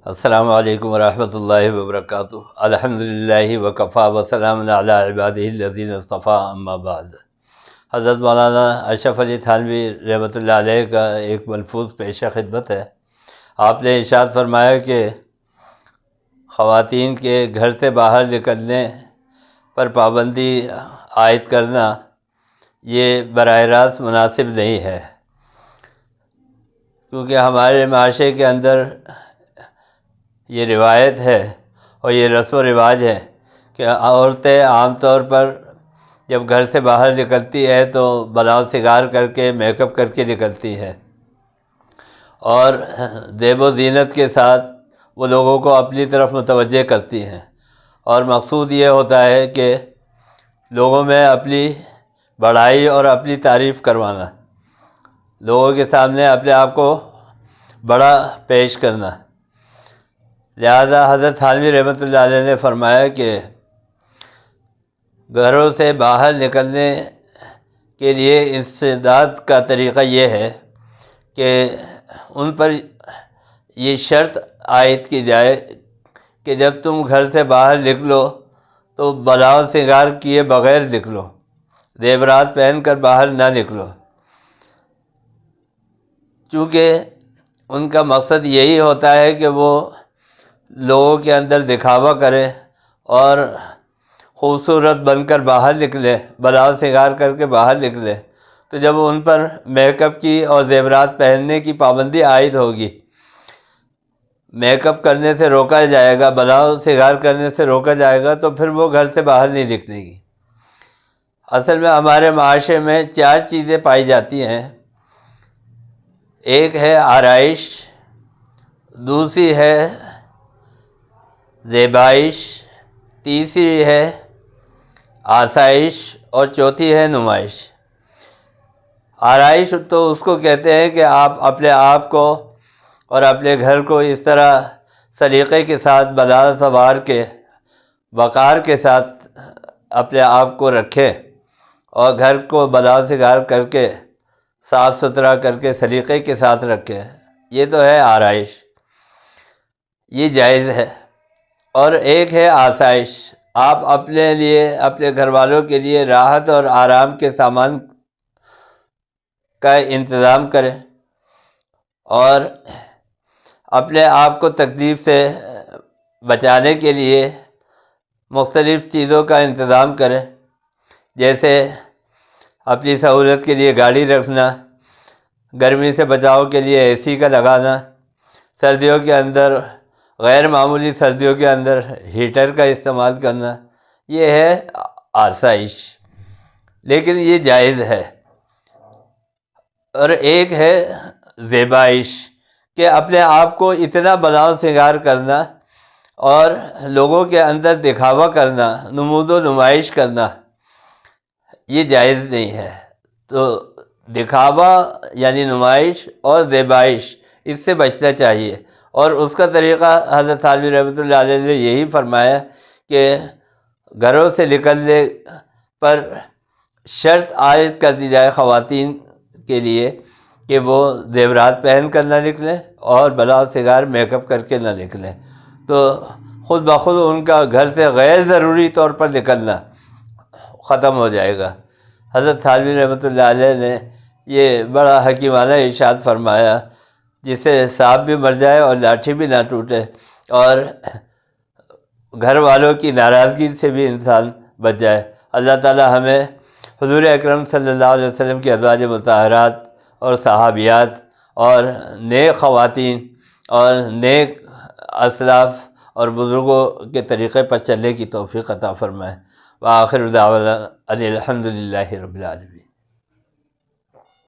السلام علیکم ورحمۃ اللہ وبرکاتہ۔ الحمدللہ وکفیٰ وسلام علی عبادہ الذین اصطفیٰ، اما بعد۔ حضرت مولانا اشرف علی تھانوی رحمۃ اللہ علیہ کا ایک ملفوظ پیش خدمت ہے۔ آپ نے ارشاد فرمایا کہ خواتین کے گھر سے باہر نکلنے پر پابندی عائد کرنا یہ براہ راست مناسب نہیں ہے، کیونکہ ہمارے معاشرے کے اندر یہ روایت ہے اور یہ رسم و رواج ہے کہ عورتیں عام طور پر جب گھر سے باہر نکلتی ہے تو بناؤ سنگار کر کے میک اپ کر کے نکلتی ہے، اور زیب و زینت کے ساتھ وہ لوگوں کو اپنی طرف متوجہ کرتی ہیں، اور مقصود یہ ہوتا ہے کہ لوگوں میں اپنی بڑائی اور اپنی تعریف کروانا، لوگوں کے سامنے اپنے آپ کو بڑا پیش کرنا۔ لہذا حضرت تھانوی رحمۃ اللہ علیہ نے فرمایا کہ گھروں سے باہر نکلنے کے لیے استعداد کا طریقہ یہ ہے کہ ان پر یہ شرط عائد کی جائے کہ جب تم گھر سے باہر نکلو تو بناؤ سنگار کیے بغیر نکلو، زیورات پہن کر باہر نہ نکلو، چونکہ ان کا مقصد یہی ہوتا ہے کہ وہ لوگوں کے اندر دکھاوا کرے اور خوبصورت بن کر باہر نکلے، بناؤ سنگار کر کے باہر نکلے۔ تو جب ان پر میک اپ کی اور زیورات پہننے کی پابندی عائد ہوگی، میک اپ کرنے سے روکا جائے گا، بناؤ سنگار کرنے سے روکا جائے گا، تو پھر وہ گھر سے باہر نہیں نکلے گی۔ اصل میں ہمارے معاشرے میں 4 چیزیں پائی جاتی ہیں۔ ایک ہے آرائش، دوسری ہے زیبائش، تیسری ہے آسائش، اور چوتھی ہے نمائش۔ آرائش تو اس کو کہتے ہیں کہ آپ اپنے آپ کو اور اپنے گھر کو اس طرح سلیقے کے ساتھ بنا سنوار کے وقار کے ساتھ اپنے آپ کو رکھیں، اور گھر کو بنا سنگار کر کے صاف ستھرا کر کے سلیقے کے ساتھ رکھیں، یہ تو ہے آرائش، یہ جائز ہے۔ اور ایک ہے آسائش، آپ اپنے لیے، اپنے گھر والوں کے لیے راحت اور آرام کے سامان کا انتظام کریں، اور اپنے آپ کو تکلیف سے بچانے کے لیے مختلف چیزوں کا انتظام کریں، جیسے اپنی سہولت کے لیے گاڑی رکھنا، گرمی سے بچاؤ کے لیے اے سی کا لگانا، سردیوں کے اندر، غیر معمولی سردیوں کے اندر ہیٹر کا استعمال کرنا، یہ ہے آسائش، لیکن یہ جائز ہے۔ اور ایک ہے زیبائش، کہ اپنے آپ کو اتنا بناؤ سنگار کرنا اور لوگوں کے اندر دکھاوا کرنا، نمود و نمائش کرنا، یہ جائز نہیں ہے۔ تو دکھاوا یعنی نمائش اور زیبائش، اس سے بچنا چاہیے، اور اس کا طریقہ حضرت تھانوی رحمۃ اللہ علیہ نے یہی فرمایا کہ گھروں سے نکلنے پر شرط عائد کر دی جائے خواتین کے لیے کہ وہ زیورات پہن کر نہ نکلیں اور بناؤ سنگار میک اپ کر کے نہ نکلیں، تو خود بخود ان کا گھر سے غیر ضروری طور پر نکلنا ختم ہو جائے گا۔ حضرت تھانوی رحمۃ اللہ علیہ نے یہ بڑا حکیمانہ ارشاد فرمایا، جس سے سانپ بھی مر جائے اور لاٹھی بھی نہ ٹوٹے، اور گھر والوں کی ناراضگی سے بھی انسان بچ جائے۔ اللہ تعالی ہمیں حضور اکرم صلی اللہ علیہ وسلم کی ازواج مطہرات اور صحابیات اور نیک خواتین اور نیک اسلاف اور بزرگوں کے طریقے پر چلنے کی توفیق عطا فرمائے۔ وآخر دعوانا ان الحمدللہ رب العالمین۔